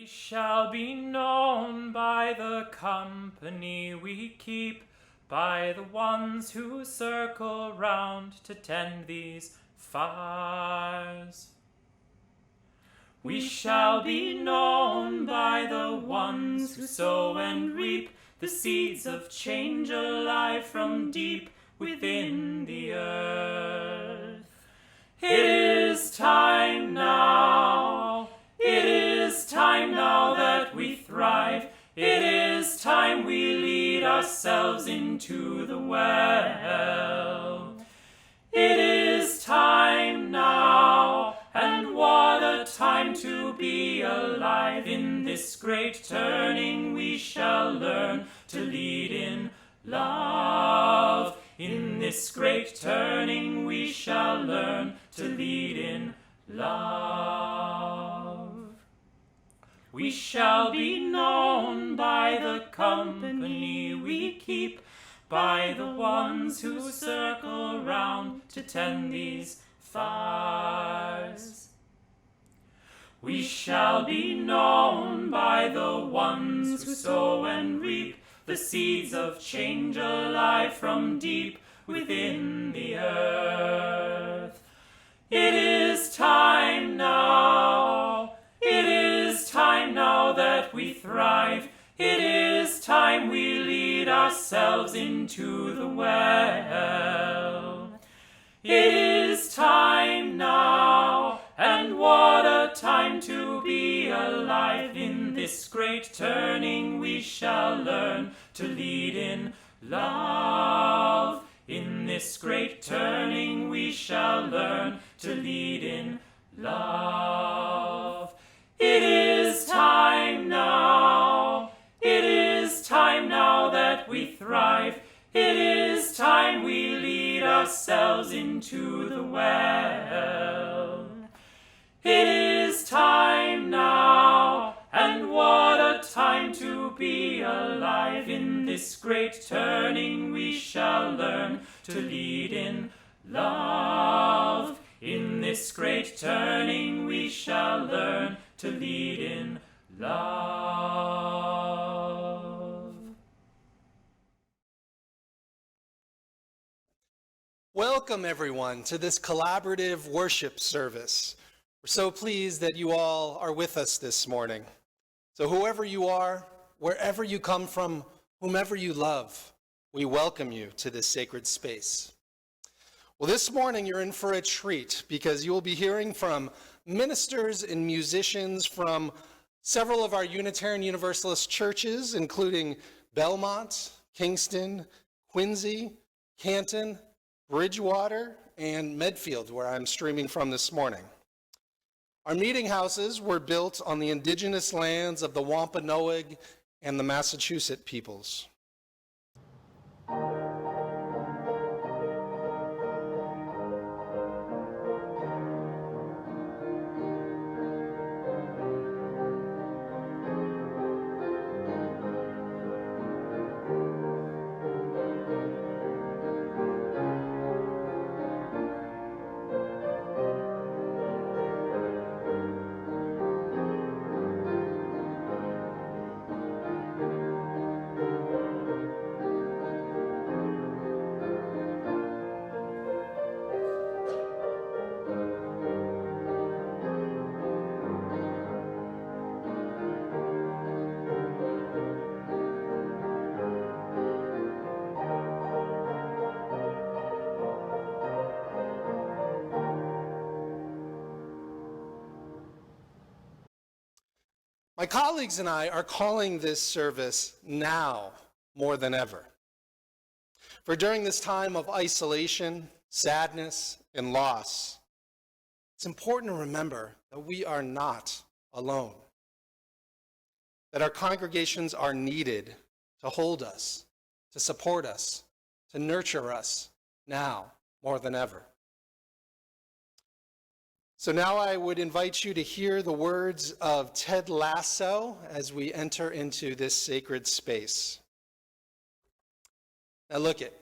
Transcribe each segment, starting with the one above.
We shall be known by the company we keep, by the ones who circle round to tend these fires. We shall be known by the ones who sow and reap the seeds of change alive from deep within the earth. It is time now. It is time now that we thrive. It is time we lead ourselves into the well. It is time now, and what a time to be alive. In this great turning we shall learn to lead in love. In this great turning we shall learn to lead in love. We shall be known by the company we keep, by the ones who circle round to tend these fires. We shall be known by the ones who sow and reap the seeds of change alive from deep within the earth. It is time now. It is time now that we thrive. It is time we lead ourselves into the well. It is time now, and what a time to be alive. In this great turning we shall learn to lead in love. In this great turning we shall learn to lead in love. It is time now. It is time now that we thrive. It is time we lead ourselves into the well. It is time now, and what a time to be alive. In this great turning we shall learn to lead in love. In this great turning we shall learn to lead in love. Welcome, everyone, to this collaborative worship service. We're so pleased that you all are with us this morning. So whoever you are, wherever you come from, whomever you love, we welcome you to this sacred space. Well, this morning you're in for a treat because you will be hearing from ministers and musicians from several of our Unitarian Universalist churches, including Belmont, Kingston, Quincy, Canton, Bridgewater, and Medfield, where I'm streaming from this morning. Our meeting houses were built on the indigenous lands of the Wampanoag and the Massachusetts peoples. My colleagues and I are calling this service now more than ever. For during this time of isolation, sadness, and loss, it's important to remember that we are not alone, that our congregations are needed to hold us, to support us, to nurture us now more than ever. So now I would invite you to hear the words of Ted Lasso as we enter into this sacred space. Now look it,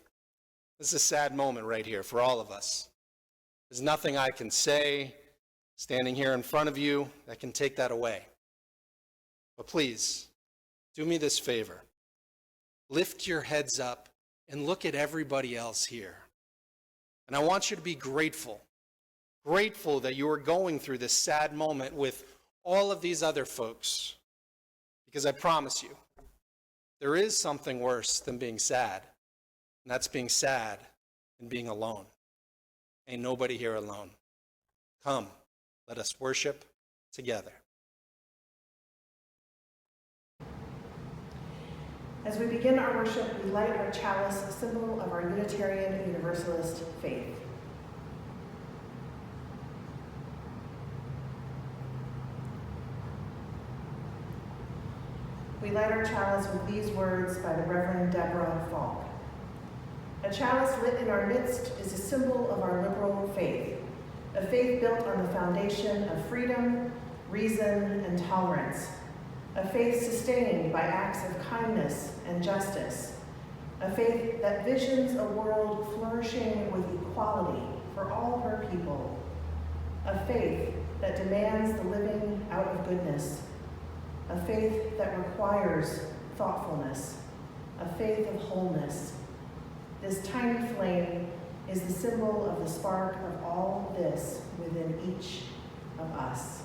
this is a sad moment right here for all of us. There's nothing I can say standing here in front of you that can take that away. But please, do me this favor. Lift your heads up and look at everybody else here. And I want you to be grateful that you are going through this sad moment with all of these other folks. Because I promise you, there is something worse than being sad. And that's being sad and being alone. Ain't nobody here alone. Come, let us worship together. As we begin our worship, we light our chalice, a symbol of our Unitarian Universalist faith. We light our chalice with these words by the Reverend Deborah Falk. A chalice lit in our midst is a symbol of our liberal faith, a faith built on the foundation of freedom, reason, and tolerance, a faith sustained by acts of kindness and justice, a faith that visions a world flourishing with equality for all her people, a faith that demands the living out of goodness, a faith that requires thoughtfulness, a faith of wholeness. This tiny flame is the symbol of the spark of all this within each of us.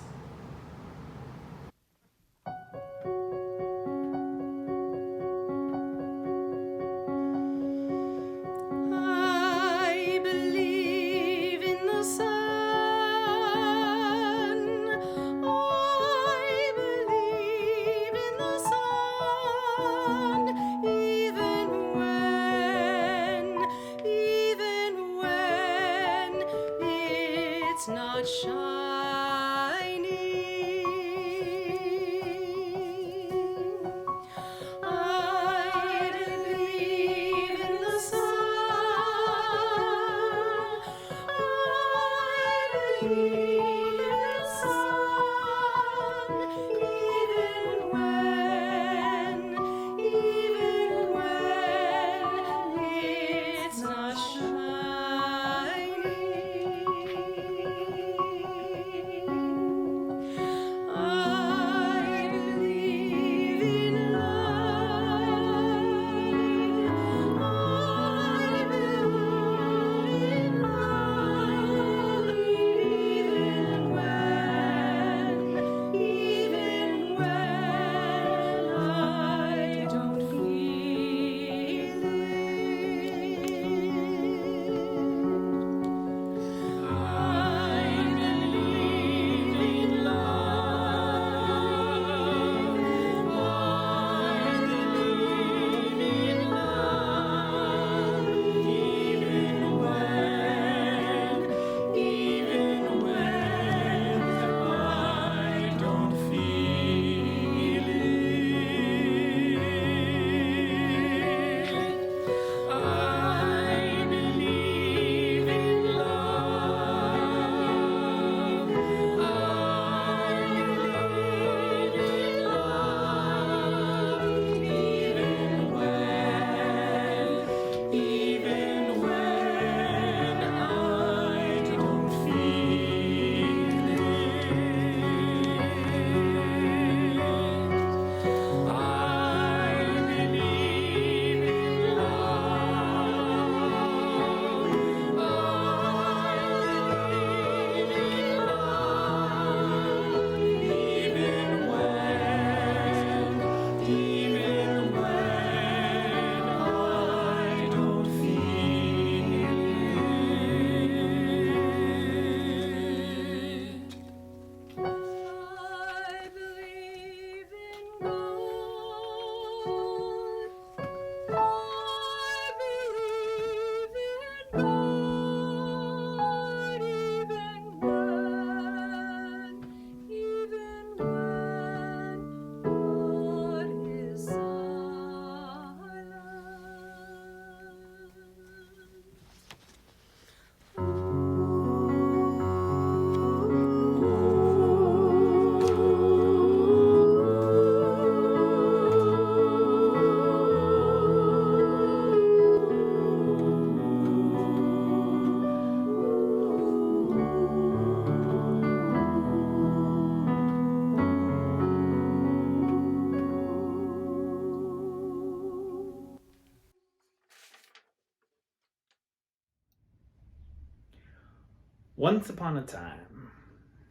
Once upon a time,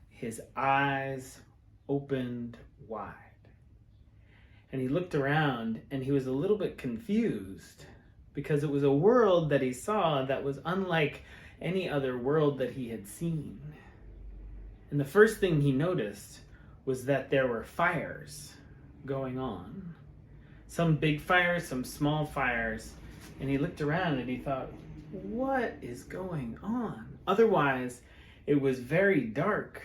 his eyes opened wide. And he looked around and he was a little bit confused because it was a world that he saw that was unlike any other world that he had seen. And the first thing he noticed was that there were fires going on. Some big fires, some small fires. And he looked around and he thought, what is going on? Otherwise, it was very dark.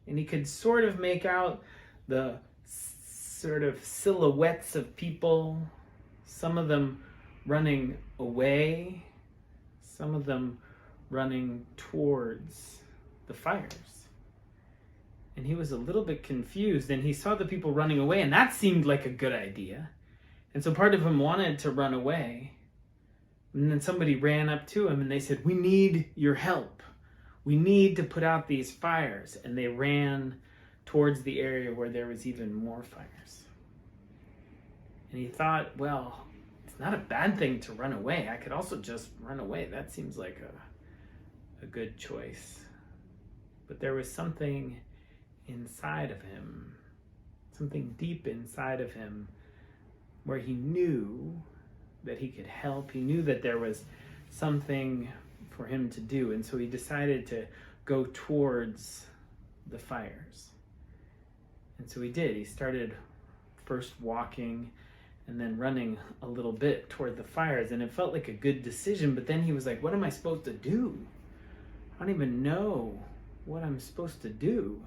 And he could sort of make out the sort of silhouettes of people, some of them running away, some of them running towards the fires. And he was a little bit confused, and he saw the people running away, and that seemed like a good idea. And so part of him wanted to run away. And then somebody ran up to him and they said, we need your help. We need to put out these fires. And they ran towards the area where there was even more fires. And he thought, well, it's not a bad thing to run away. I could also just run away. That seems like a good choice. But there was something inside of him, something deep inside of him, where he knew that he could help. He knew that there was something for him to do. And so he decided to go towards the fires. And so he did. He started first walking and then running a little bit toward the fires. And it felt like a good decision. But then he was like, what am I supposed to do? I don't even know what I'm supposed to do.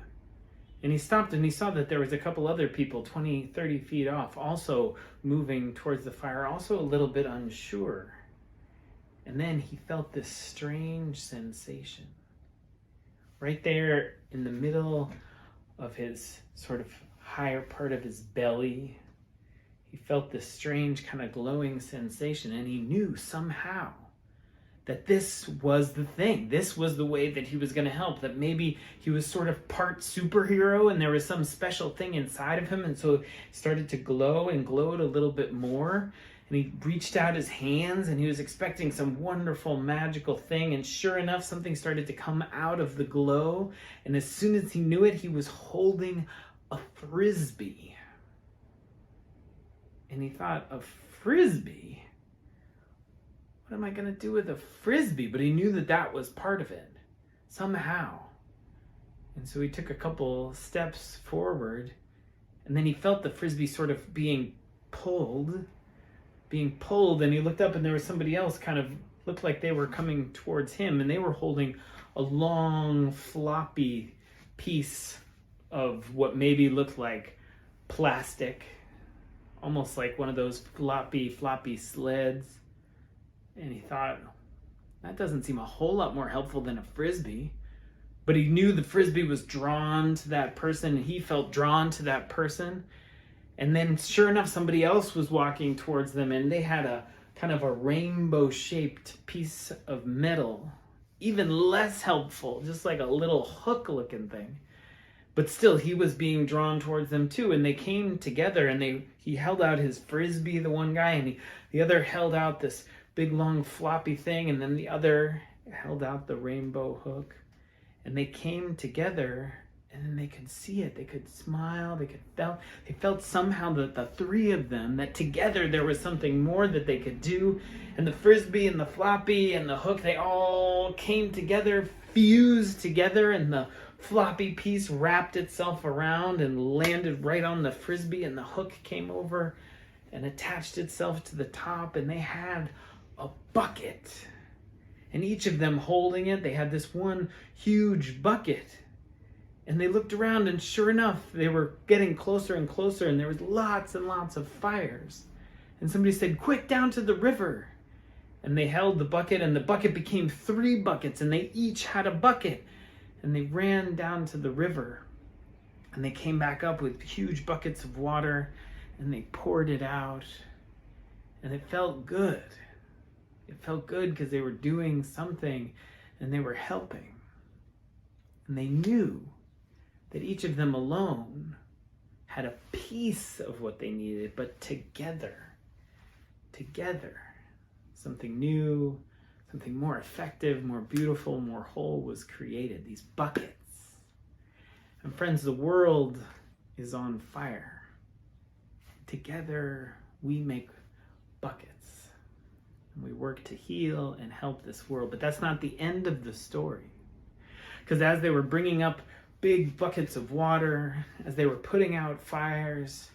And he stopped and he saw that there was a couple other people 20, 30 feet off, also moving towards the fire, also a little bit unsure. And then he felt this strange sensation. Right there in the middle of his sort of higher part of his belly, he felt this strange kind of glowing sensation, and he knew somehow that this was the thing. This was the way that he was going to help, that maybe he was sort of part superhero and there was some special thing inside of him. And so he started to glow and glowed a little bit more. And he reached out his hands and he was expecting some wonderful magical thing. And sure enough, something started to come out of the glow. And as soon as he knew it, he was holding a frisbee. And he thought, a frisbee? What am I going to do with a frisbee? But he knew that that was part of it, somehow. And so he took a couple steps forward, and then he felt the frisbee sort of being pulled, and he looked up and there was somebody else kind of looked like they were coming towards him, and they were holding a long, floppy piece of what maybe looked like plastic, almost like one of those floppy sleds. And he thought, that doesn't seem a whole lot more helpful than a frisbee. But he knew the frisbee was drawn to that person, and he felt drawn to that person. And then sure enough, somebody else was walking towards them, and they had a kind of a rainbow-shaped piece of metal, even less helpful, just like a little hook-looking thing. But still, he was being drawn towards them too, and they came together, and he held out his frisbee, the one guy, and the other held out this big long floppy thing, and then the other held out the rainbow hook, and they came together, and then they could see it, they could smile, they felt somehow that the three of them, that together there was something more that they could do. And the frisbee and the floppy and the hook, they all came together, fused together, and the floppy piece wrapped itself around and landed right on the frisbee, and the hook came over and attached itself to the top, and they had a bucket, and each of them holding it, they had this one huge bucket. And they looked around, and sure enough, they were getting closer and closer, and there was lots and lots of fires. And somebody said, quick, down to the river. And they held the bucket, and the bucket became 3 buckets, and they each had a bucket. And they ran down to the river, and they came back up with huge buckets of water, and they poured it out. And it felt good. It felt good because they were doing something and they were helping. And they knew that each of them alone had a piece of what they needed, but together, something new, something more effective, more beautiful, more whole was created, these buckets. And friends, the world is on fire. Together, we make buckets. And we work to heal and help this world. But that's not the end of the story. Because as they were bringing up big buckets of water, as they were putting out fires,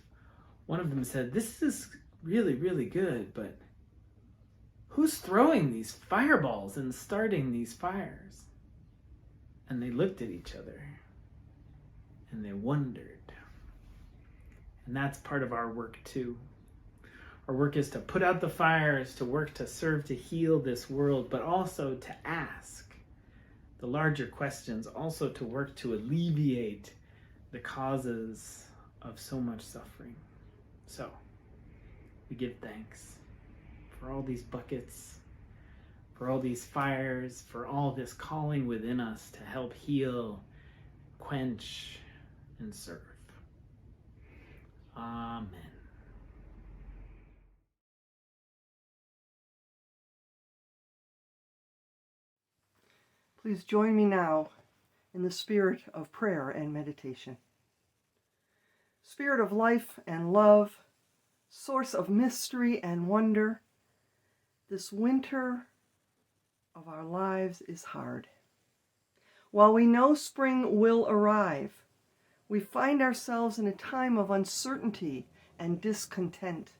one of them said, "This is really, really good, but who's throwing these fireballs and starting these fires?" And they looked at each other and they wondered. And that's part of our work too. Our work is to put out the fires, to work to serve, to heal this world, but also to ask the larger questions, also to work to alleviate the causes of so much suffering. So, we give thanks for all these buckets, for all these fires, for all this calling within us to help heal, quench, and serve. Amen. Please join me now in the spirit of prayer and meditation. Spirit of life and love, source of mystery and wonder, this winter of our lives is hard. While we know spring will arrive, we find ourselves in a time of uncertainty and discontent.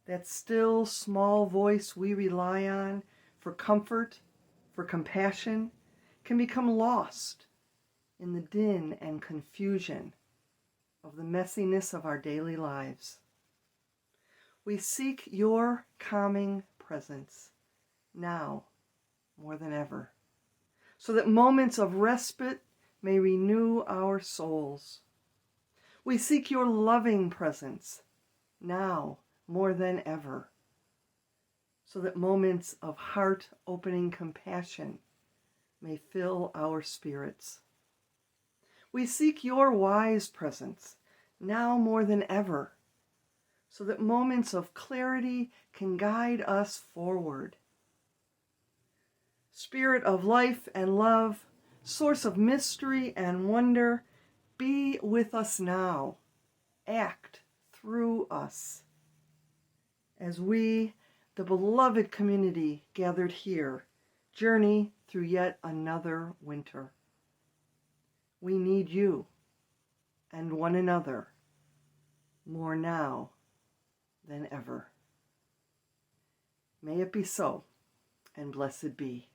That still, small voice we rely on for comfort, for compassion, can become lost in the din and confusion of the messiness of our daily lives. We seek your calming presence now more than ever, so that moments of respite may renew our souls. We seek your loving presence now more than ever, so that moments of heart-opening compassion may fill our spirits. We seek your wise presence now more than ever, so that moments of clarity can guide us forward. Spirit of life and love, source of mystery and wonder, be with us now. Act through us. As we, the beloved community gathered here, journey through yet another winter. We need you and one another more now than ever. May it be so, and blessed be.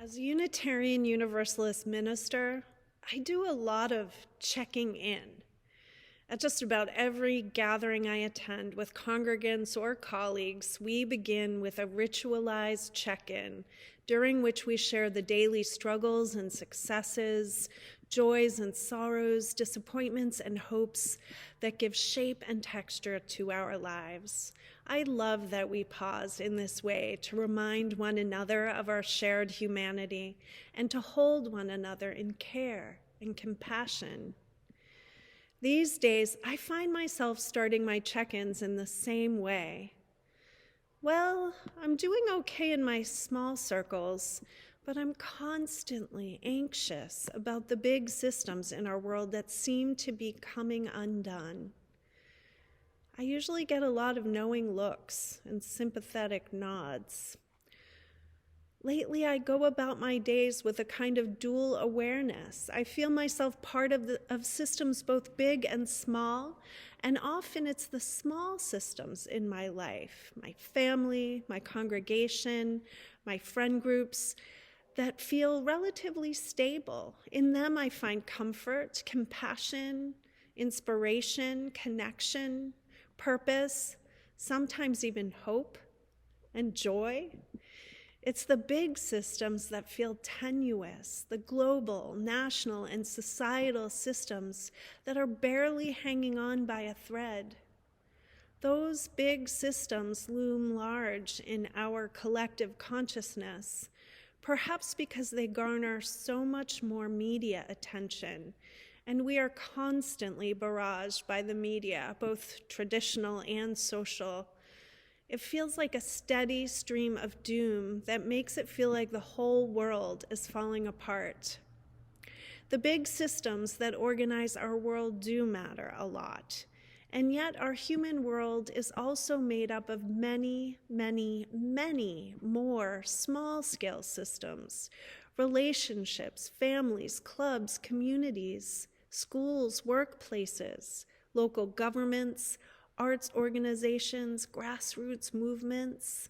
As a Unitarian Universalist minister, I do a lot of checking in. At just about every gathering I attend with congregants or colleagues, we begin with a ritualized check-in, during which we share the daily struggles and successes, joys and sorrows, disappointments and hopes that give shape and texture to our lives. I love that we pause in this way to remind one another of our shared humanity and to hold one another in care and compassion. These days, I find myself starting my check-ins in the same way. Well, I'm doing okay in my small circles, but I'm constantly anxious about the big systems in our world that seem to be coming undone. I usually get a lot of knowing looks and sympathetic nods. Lately, I go about my days with a kind of dual awareness. I feel myself part of systems both big and small, and often it's the small systems in my life, my family, my congregation, my friend groups, that feel relatively stable. In them, I find comfort, compassion, inspiration, connection, purpose, sometimes even hope and joy. It's the big systems that feel tenuous, the global, national, and societal systems that are barely hanging on by a thread. Those big systems loom large in our collective consciousness, perhaps because they garner so much more media attention, and we are constantly barraged by the media, both traditional and social. It feels like a steady stream of doom that makes it feel like the whole world is falling apart. The big systems that organize our world do matter a lot, and yet our human world is also made up of many, many, many more small-scale systems, relationships, families, clubs, communities, schools, workplaces, local governments, arts organizations, grassroots movements.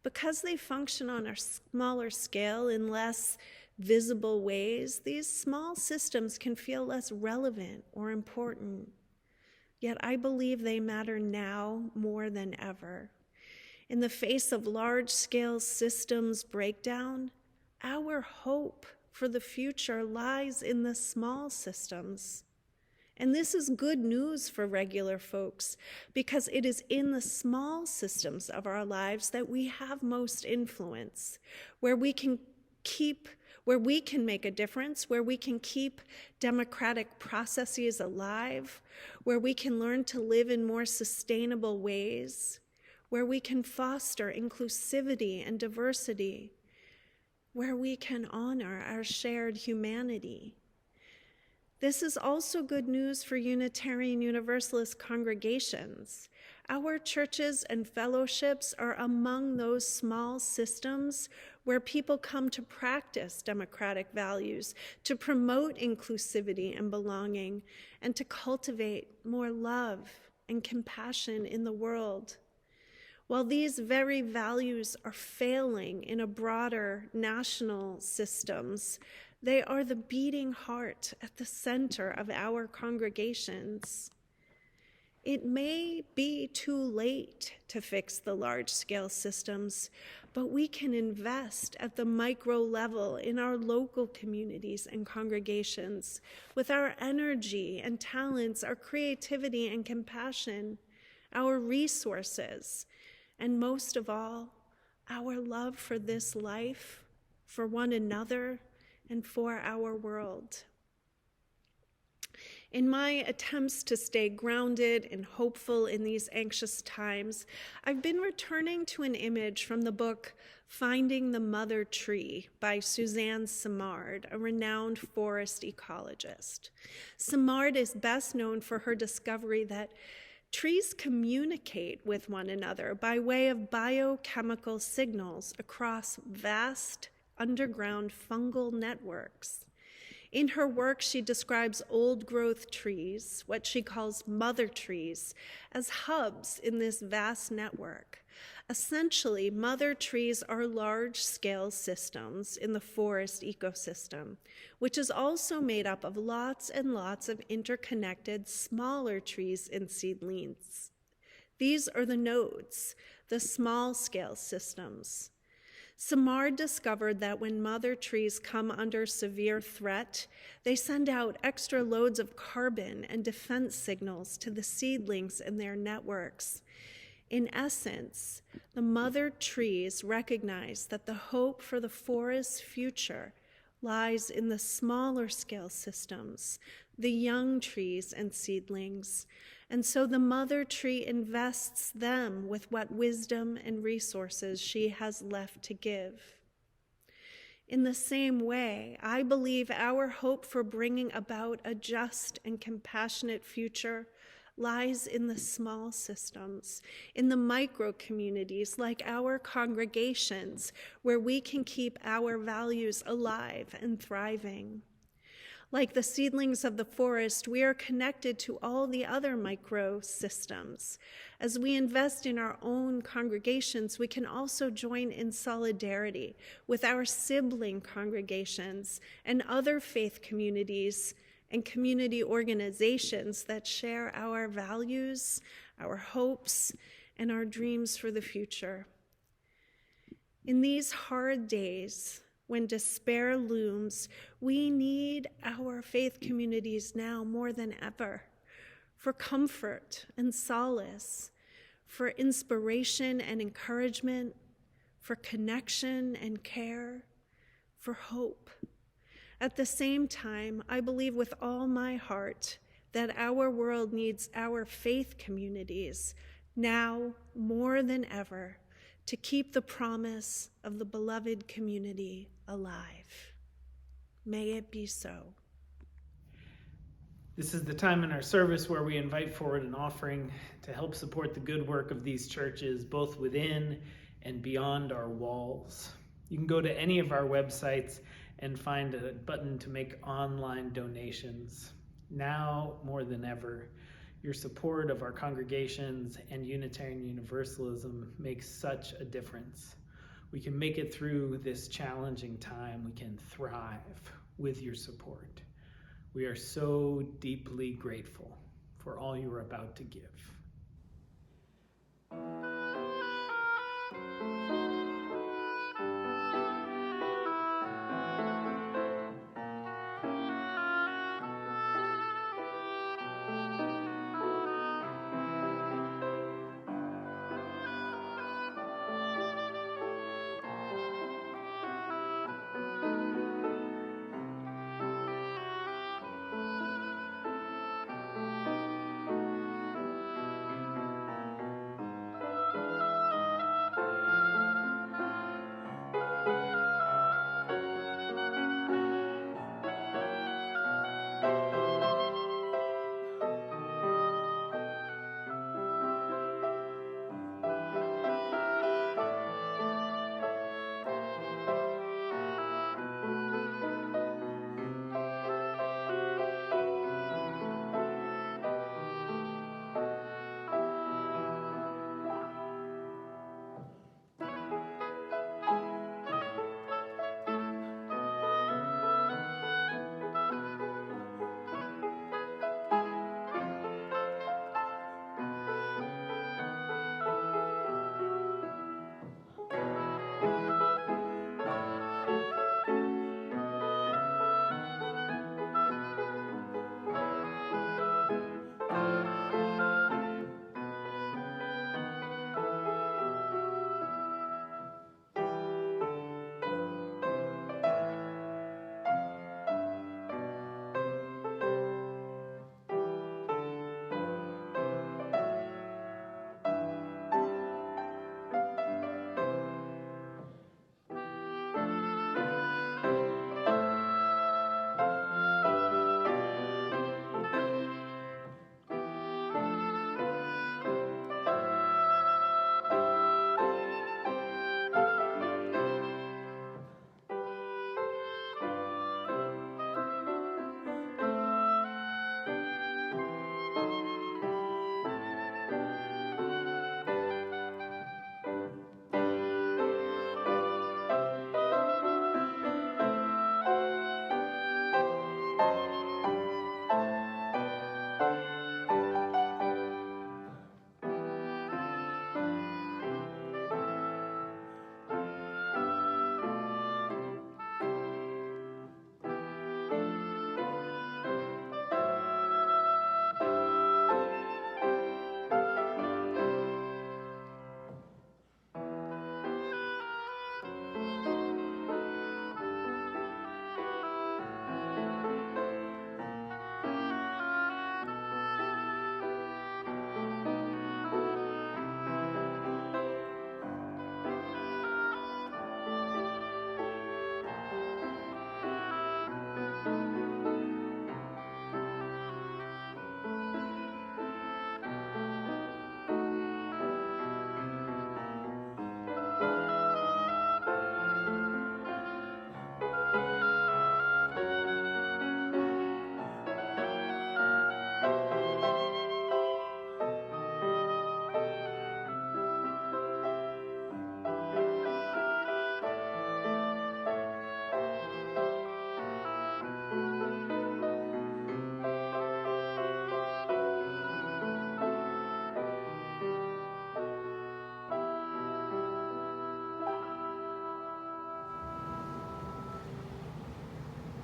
Because they function on a smaller scale in less visible ways, these small systems can feel less relevant or important. Yet I believe they matter now more than ever. In the face of large-scale systems breakdown, our hope for the future lies in the small systems. And this is good news for regular folks, because it is in the small systems of our lives that we have most influence, where we can make a difference, where we can keep democratic processes alive, where we can learn to live in more sustainable ways, where we can foster inclusivity and diversity, where we can honor our shared humanity. This is also good news for Unitarian Universalist congregations. Our churches and fellowships are among those small systems where people come to practice democratic values, to promote inclusivity and belonging, and to cultivate more love and compassion in the world. While these very values are failing in a broader national systems, they are the beating heart at the center of our congregations. It may be too late to fix the large-scale systems, but we can invest at the micro level in our local communities and congregations with our energy and talents, our creativity and compassion, our resources, and most of all, our love for this life, for one another, and for our world. In my attempts to stay grounded and hopeful in these anxious times, I've been returning to an image from the book Finding the Mother Tree by Suzanne Simard, a renowned forest ecologist. Simard is best known for her discovery that trees communicate with one another by way of biochemical signals across vast underground fungal networks. In her work, she describes old-growth trees, what she calls mother trees, as hubs in this vast network. Essentially, mother trees are large-scale systems in the forest ecosystem, which is also made up of lots and lots of interconnected smaller trees and seedlings. These are the nodes, the small-scale systems. Samar discovered that when mother trees come under severe threat, they send out extra loads of carbon and defense signals to the seedlings in their networks. In essence, the mother trees recognize that the hope for the forest's future lies in the smaller scale systems, the young trees and seedlings, and so the mother tree invests them with what wisdom and resources she has left to give. In the same way, I believe our hope for bringing about a just and compassionate future lies in the small systems, in the micro communities like our congregations, where we can keep our values alive and thriving. Like the seedlings of the forest, we are connected to all the other micro systems. As we invest in our own congregations, we can also join in solidarity with our sibling congregations and other faith communities and community organizations that share our values, our hopes, and our dreams for the future. In these hard days, when despair looms, we need our faith communities now more than ever for comfort and solace, for inspiration and encouragement, for connection and care, for hope. At the same time, I believe with all my heart that our world needs our faith communities now more than ever to keep the promise of the beloved community alive. May it be so. This is the time in our service where we invite forward an offering to help support the good work of these churches, both within and beyond our walls. You can go to any of our websites and find a button to make online donations. Now more than ever, your support of our congregations and Unitarian Universalism makes such a difference. We can make it through this challenging time. We can thrive with your support. We are so deeply grateful for all you are about to give.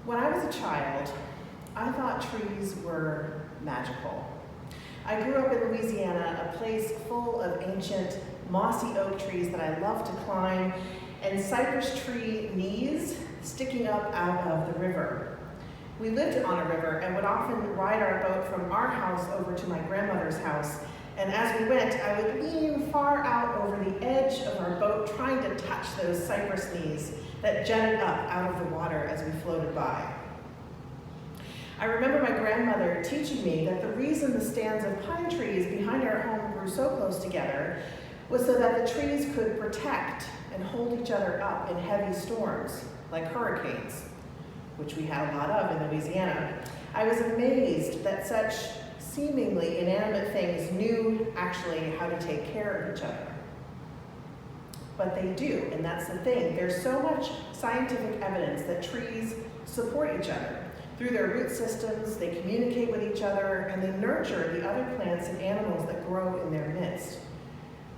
When I was a child, I thought trees were magical. I grew up in Louisiana, a place full of ancient mossy oak trees that I loved to climb, and cypress tree knees sticking up out of the river. We lived on a river and would often ride our boat from our house over to my grandmother's house. And as we went, I would lean far out over the edge of our boat, trying to touch those cypress knees that jutted up out of the water as we floated by. I remember my grandmother teaching me that the reason the stands of pine trees behind our home grew so close together was so that the trees could protect and hold each other up in heavy storms, like hurricanes, which we had a lot of in Louisiana. I was amazed that such seemingly inanimate things knew actually how to take care of each other. But they do, and that's the thing. There's so much scientific evidence that trees support each other. Through their root systems, they communicate with each other, and they nurture the other plants and animals that grow in their midst.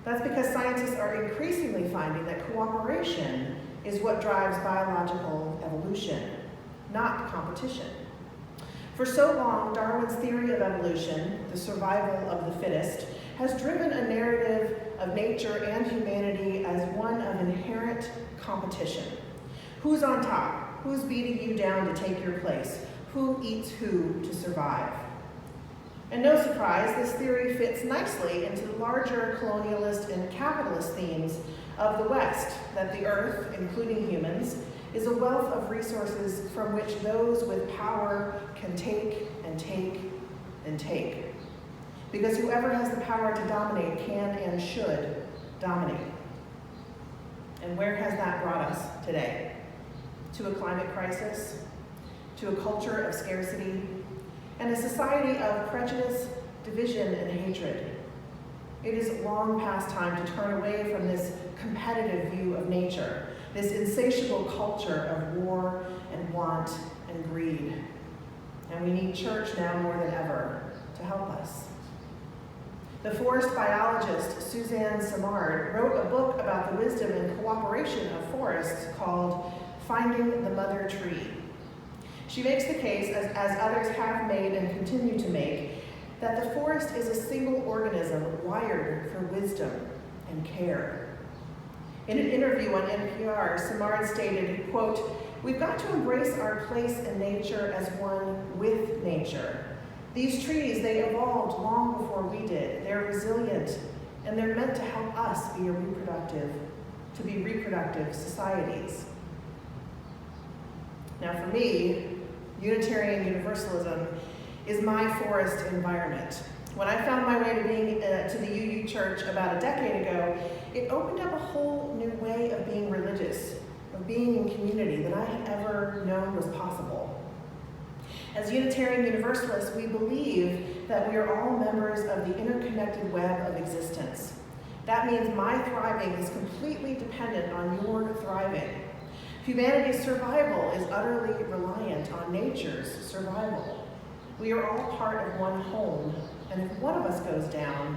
That's because scientists are increasingly finding that cooperation is what drives biological evolution, not competition. For so long, Darwin's theory of evolution, the survival of the fittest, has driven a narrative of nature and humanity as one of inherent competition. Who's on top? Who's beating you down to take your place? Who eats who to survive? And no surprise, this theory fits nicely into the larger colonialist and capitalist themes of the West, that the earth, including humans, is a wealth of resources from which those with power can take and take and take. Because whoever has the power to dominate can and should dominate. And where has that brought us today? To a climate crisis, to a culture of scarcity, and a society of prejudice, division, and hatred. It is long past time to turn away from this competitive view of nature, this insatiable culture of war and want and greed. And we need church now more than ever to help us. The forest biologist Suzanne Simard wrote a book about the wisdom and cooperation of forests called Finding the Mother Tree. She makes the case, as others have made and continue to make, that the forest is a single organism wired for wisdom and care. In an interview on NPR, Simard stated, quote, "We've got to embrace our place in nature as one with nature. These trees, they evolved long before we did. They're resilient, and they're meant to help us be reproductive societies." Now for me, Unitarian Universalism is my forest environment. When I found my way to the UU Church about a decade ago, it opened up a whole new way of being religious, of being in community that I had ever known was possible. As Unitarian Universalists, we believe that we are all members of the interconnected web of existence. That means my thriving is completely dependent on your thriving. Humanity's survival is utterly reliant on nature's survival. We are all part of one home, and if one of us goes down,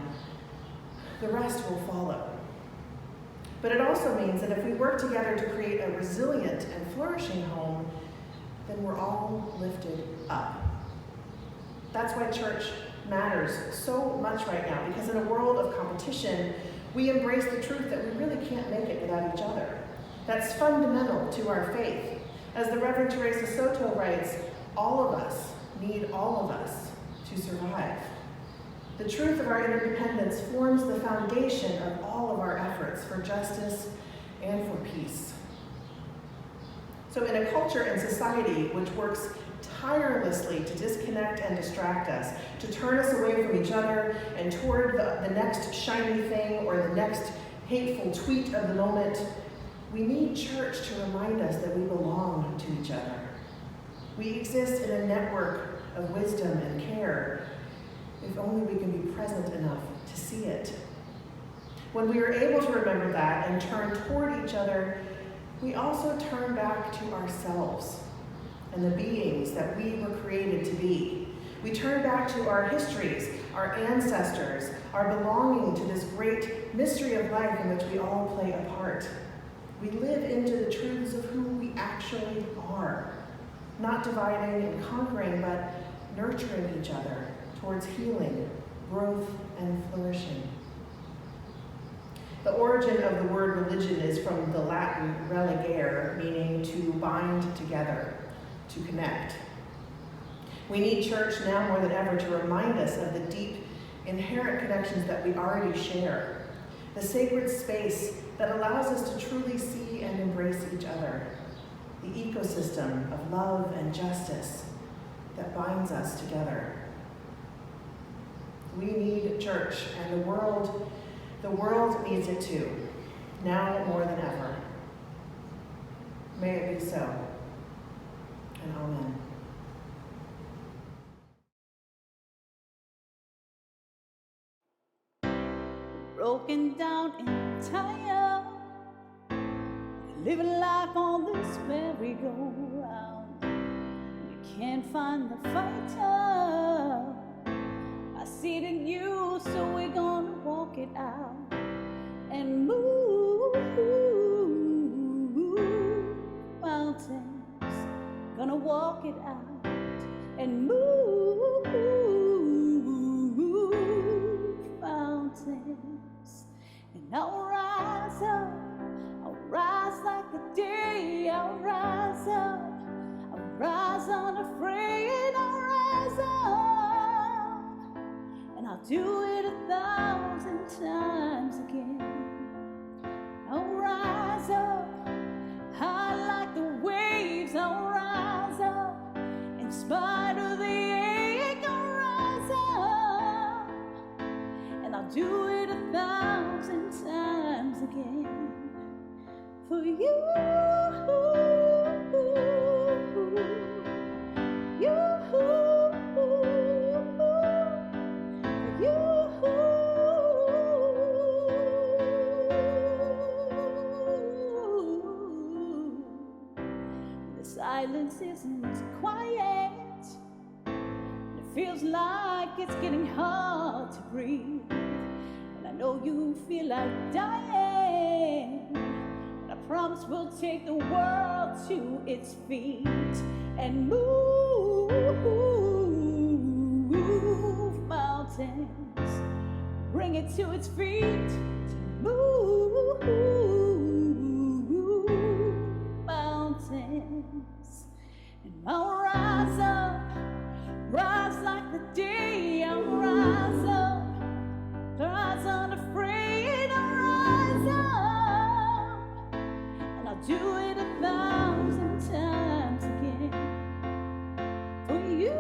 the rest will follow. But it also means that if we work together to create a resilient and flourishing home, then we're all lifted up. That's why church matters so much right now, because in a world of competition, we embrace the truth that we really can't make it without each other. That's fundamental to our faith. As the Reverend Teresa Soto writes, all of us need all of us to survive. The truth of our interdependence forms the foundation of all of our efforts for justice and for peace. So in a culture and society which works tirelessly to disconnect and distract us, to turn us away from each other and toward the next shiny thing or the next hateful tweet of the moment, we need church to remind us that we belong to each other. We exist in a network of wisdom and care, if only we can be present enough to see it. When we are able to remember that and turn toward each other, we also turn back to ourselves and the beings that we were created to be. We turn back to our histories, our ancestors, our belonging to this great mystery of life in which we all play a part. We live into the truths of who we actually are. not dividing and conquering, but nurturing each other towards healing, growth, and flourishing. The origin of the word religion is from the Latin religare, meaning to bind together, to connect. We need church now more than ever to remind us of the deep, inherent connections that we already share, the sacred space that allows us to truly see and embrace each other, the ecosystem of love and justice that binds us together. We need church, and the world needs it too, now more than ever. May it be so, and amen. Broken down and tired, living life on this merry-go-round. You can't find the fighter. I see it in you, so we're gonna walk it out and move mountains. Gonna walk it out and move mountains. And I'll rise up, I'll rise like the day. I'll rise up, I'll rise unafraid. I'll rise up, and I'll do it 1,000 times again. I'll rise up, high like the waves. I'll rise up, in spite of the ache. I'll rise up, and I'll do it 1,000 times again. For you, you, the silence isn't quiet. It feels like it's getting hard to breathe. And I know you feel like dying. And I promise we'll take the world to its feet and move mountains. Bring it to its feet to move mountains. And I'll rise up, rise like the day. I'll rise up, rise unafraid. I'll rise up, and I'll do it 1,000 times again. For you,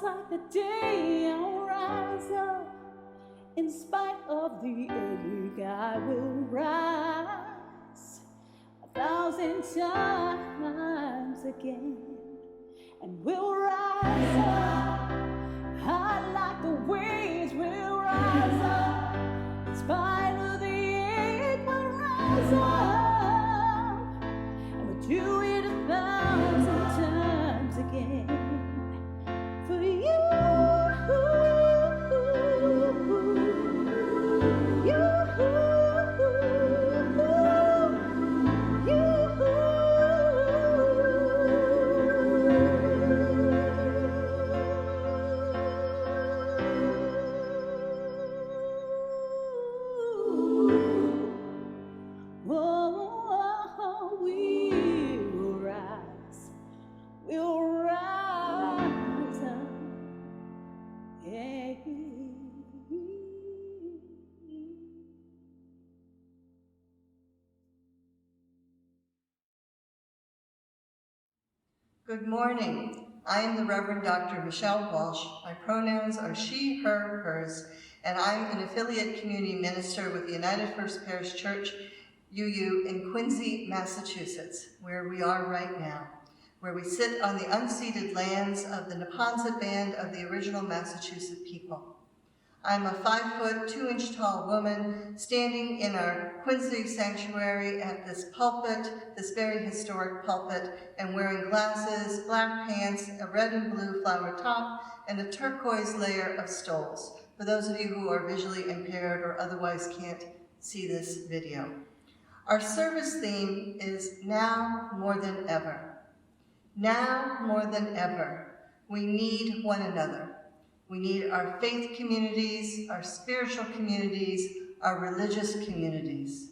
like the day. I'll rise up, in spite of the ache. I will rise 1,000 times again, and we'll rise up, high like the waves. We'll rise up, in spite of the ache. We'll rise up, and we'll do it 1,000 times again. For you, you, Good morning. I am the Reverend Dr. Michelle Walsh. My pronouns are she, her, hers, and I'm an affiliate community minister with the United First Parish Church, UU, in Quincy, Massachusetts, where we are right now, where we sit on the unceded lands of the Neponset Band of the original Massachusetts people. I'm a 5-foot, 2-inch tall woman standing in our Quincy sanctuary at this pulpit, this very historic pulpit, and wearing glasses, black pants, a red and blue flower top, and a turquoise layer of stoles, for those of you who are visually impaired or otherwise can't see this video. Our service theme is now more than ever. Now more than ever, we need one another. We need our faith communities, our spiritual communities, our religious communities.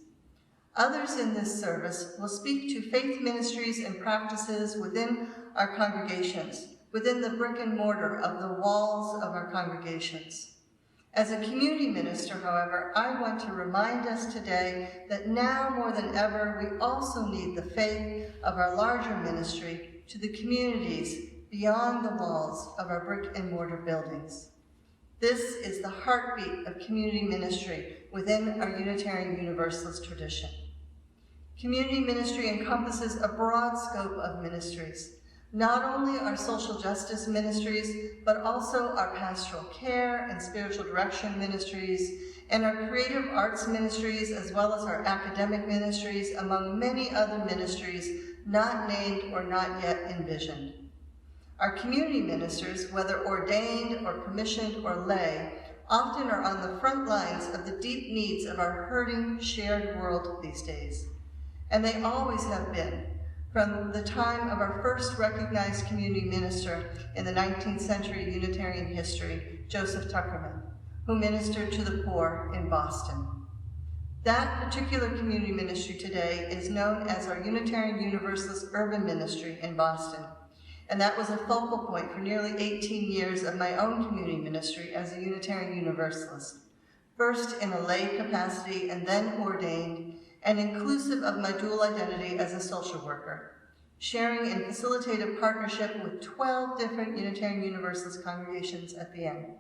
Others in this service will speak to faith ministries and practices within our congregations, within the brick and mortar of the walls of our congregations. As a community minister, however, I want to remind us today that now more than ever, we also need the faith of our larger ministry to the communities beyond the walls of our brick and mortar buildings. This is the heartbeat of community ministry within our Unitarian Universalist tradition. Community ministry encompasses a broad scope of ministries, not only our social justice ministries, but also our pastoral care and spiritual direction ministries, and our creative arts ministries, as well as our academic ministries, among many other ministries not named or not yet envisioned. Our community ministers, whether ordained or commissioned or lay, often are on the front lines of the deep needs of our hurting, shared world these days. And they always have been, from the time of our first recognized community minister in the 19th century Unitarian history, Joseph Tuckerman, who ministered to the poor in Boston. That particular community ministry today is known as our Unitarian Universalist Urban Ministry in Boston. And that was a focal point for nearly 18 years of my own community ministry as a Unitarian Universalist, first in a lay capacity and then ordained, and inclusive of my dual identity as a social worker, sharing in facilitative partnership with 12 different Unitarian Universalist congregations at the end.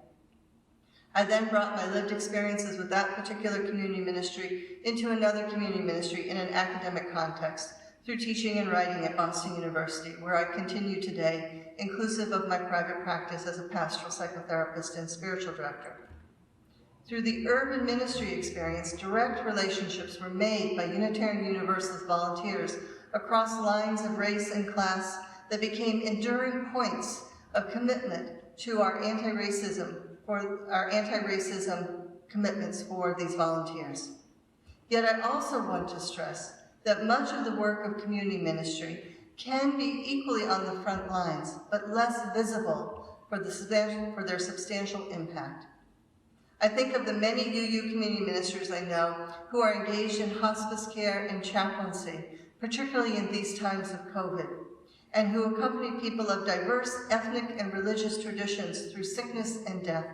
I then brought my lived experiences with that particular community ministry into another community ministry in an academic context, through teaching and writing at Boston University, where I continue today, inclusive of my private practice as a pastoral psychotherapist and spiritual director. Through the urban ministry experience, direct relationships were made by Unitarian Universalist volunteers across lines of race and class that became enduring points of commitment to our anti-racism commitments for these volunteers. Yet I also want to stress that much of the work of community ministry can be equally on the front lines, but less visible for their substantial impact. I think of the many UU community ministers I know who are engaged in hospice care and chaplaincy, particularly in these times of COVID, and who accompany people of diverse ethnic and religious traditions through sickness and death.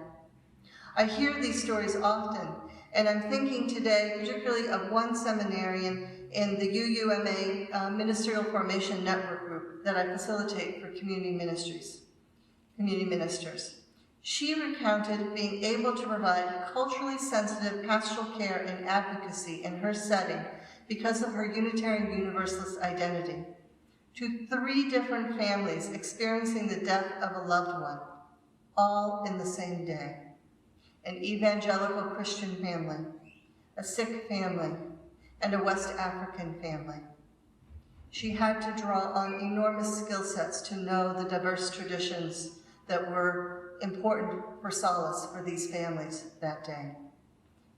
I hear these stories often, and I'm thinking today particularly of one seminarian in the UUMA Ministerial Formation Network Group that I facilitate for community ministers. She recounted being able to provide culturally sensitive pastoral care and advocacy in her setting because of her Unitarian Universalist identity, to 3 different families experiencing the death of a loved one, all in the same day. An evangelical Christian family, a Sikh family, and a West African family. She had to draw on enormous skill sets to know the diverse traditions that were important for solace for these families that day.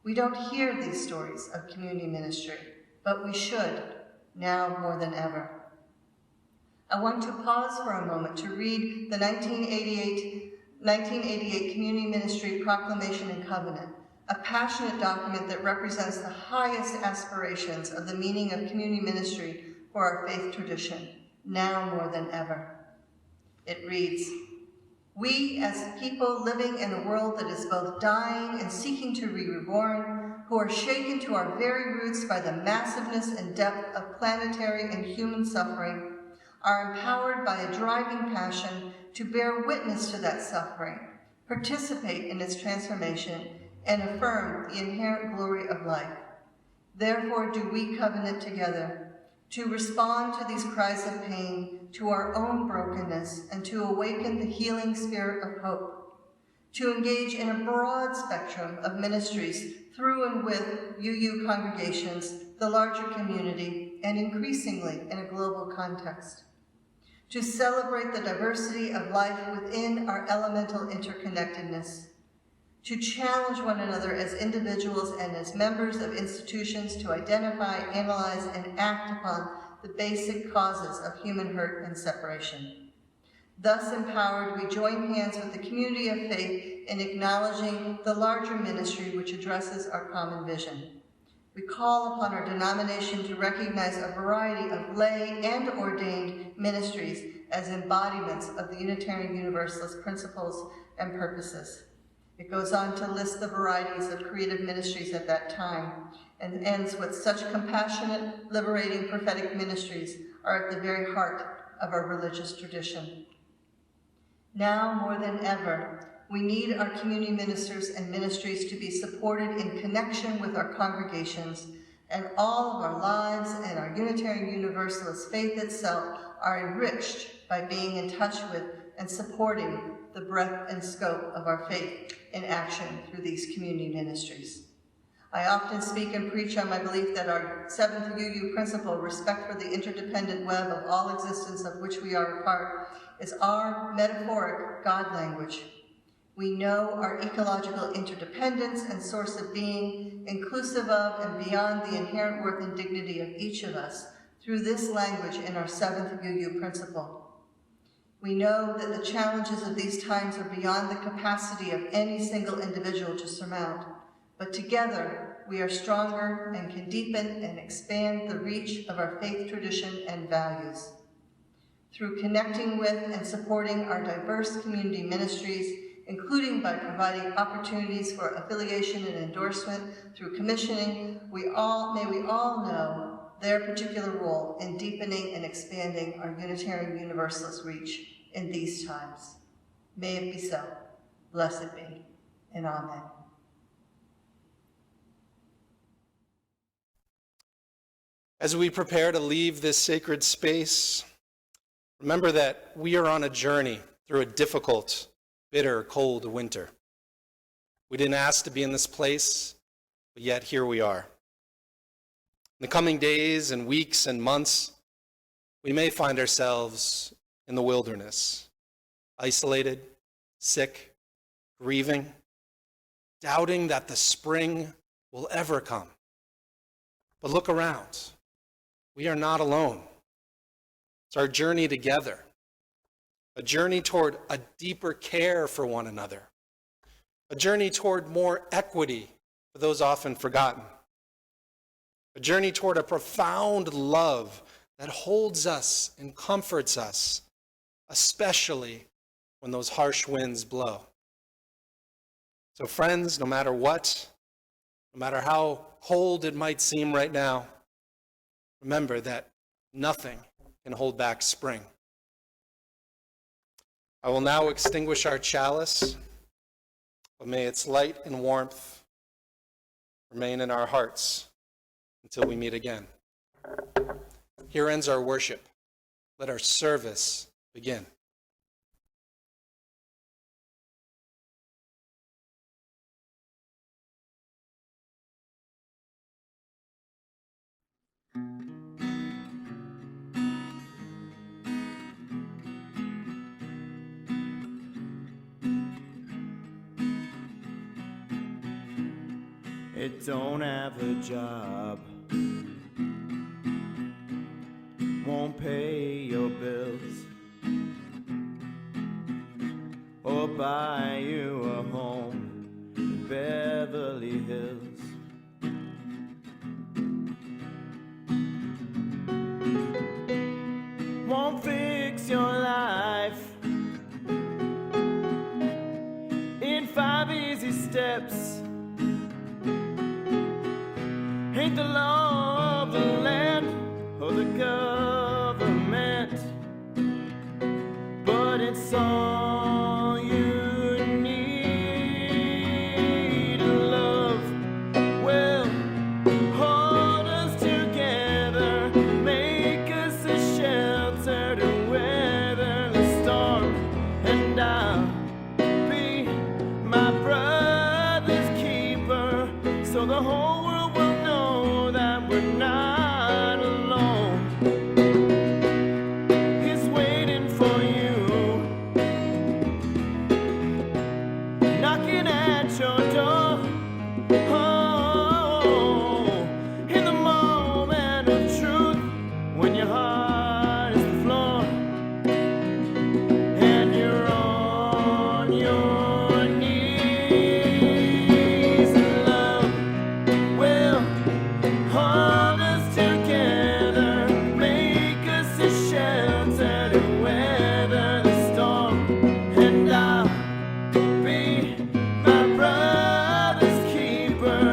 We don't hear these stories of community ministry, but we should, now more than ever. I want to pause for a moment to read the 1988 Community Ministry Proclamation and Covenant, a passionate document that represents the highest aspirations of the meaning of community ministry for our faith tradition, now more than ever. It reads, "We, as people living in a world that is both dying and seeking to be reborn, who are shaken to our very roots by the massiveness and depth of planetary and human suffering, are empowered by a driving passion to bear witness to that suffering, participate in its transformation, and affirm the inherent glory of life. Therefore do we covenant together to respond to these cries of pain, to our own brokenness, and to awaken the healing spirit of hope, to engage in a broad spectrum of ministries through and with UU congregations, the larger community, and increasingly in a global context, to celebrate the diversity of life within our elemental interconnectedness, to challenge one another as individuals and as members of institutions to identify, analyze, and act upon the basic causes of human hurt and separation. Thus empowered, we join hands with the community of faith in acknowledging the larger ministry which addresses our common vision. We call upon our denomination to recognize a variety of lay and ordained ministries as embodiments of the Unitarian Universalist principles and purposes. It goes on to list the varieties of creative ministries at that time and ends with such compassionate, liberating prophetic ministries are at the very heart of our religious tradition. Now more than ever, we need our community ministers and ministries to be supported in connection with our congregations, and all of our lives and our Unitarian Universalist faith itself are enriched by being in touch with and supporting the breadth and scope of our faith in action through these community ministries. I often speak and preach on my belief that our seventh UU principle, respect for the interdependent web of all existence of which we are a part, is our metaphoric God language. We know our ecological interdependence and source of being, inclusive of and beyond the inherent worth and dignity of each of us, through this language in our seventh UU principle. We know that the challenges of these times are beyond the capacity of any single individual to surmount, but together we are stronger and can deepen and expand the reach of our faith tradition and values. Through connecting with and supporting our diverse community ministries, including by providing opportunities for affiliation and endorsement through commissioning, may we all know their particular role in deepening and expanding our Unitarian Universalist reach in these times. May it be so. Blessed be, and amen. As we prepare to leave this sacred space, remember that we are on a journey through a difficult, bitter, cold winter. We didn't ask to be in this place, but yet here we are. In the coming days and weeks and months, we may find ourselves in the wilderness, isolated, sick, grieving, doubting that the spring will ever come. But look around. We are not alone. It's our journey together, a journey toward a deeper care for one another, a journey toward more equity for those often forgotten, a journey toward a profound love that holds us and comforts us, especially when those harsh winds blow. So friends, no matter what, no matter how cold it might seem right now, remember that nothing can hold back spring. I will now extinguish our chalice, but may its light and warmth remain in our hearts until we meet again. Here ends our worship. Let our service begin. It don't have a job, won't pay your bills, or buy you a home in Beverly Hills. Won't fix your life in 5 easy steps. Ain't the law of the land or the government is all you need. Love will hold us together, make us a shelter to weather the storm, and I'll be my brother's keeper, so the whole world will know that we're not alone. He's waiting for you, knocking at your door. Oh, in the moment of truth, when your heart is the floor and you're on your knees, love will hold us together, make us a shelter to weather the storm, and I'll be my brother's keeper,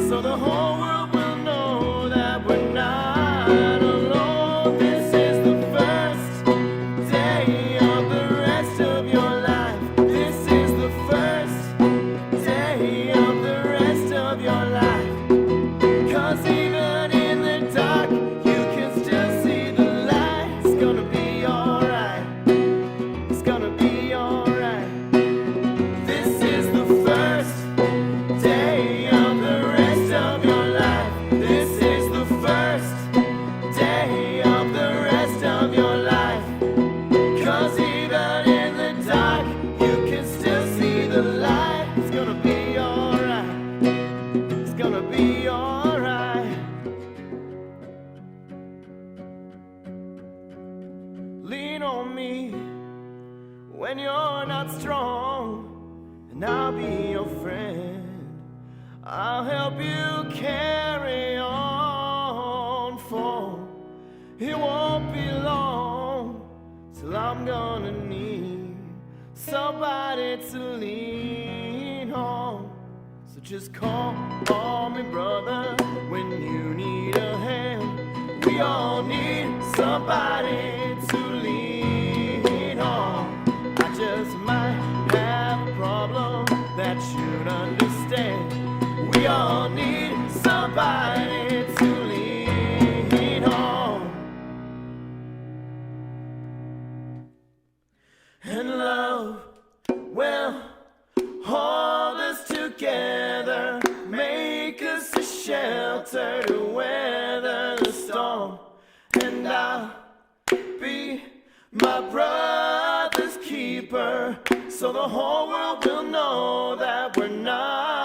so the whole world will know that we're not alone. This is the first day of the rest of your life. This is the first day of the rest of your life. 'Cause even in the dark, you can still see the light. It's gonna be alright. It's gonna be alright. This is the first day of the rest of your life. This is the first day of the rest of your life. 'Cause even in the dark, you can still see the light. It's gonna be alright. It's gonna be alright. Lean on me when you're not strong, and I'll be your friend. I'll help you carry on, for it won't be long till I'm gonna need somebody to lean on. So just call me brother when you need a hand. We all need somebody to lean on. I just might have a problem that you'd understand. We all need somebody to lean on. And love will hold us together, make us a shelter to weather the storm, and I'll be my brother's keeper, so the whole world will know that we're not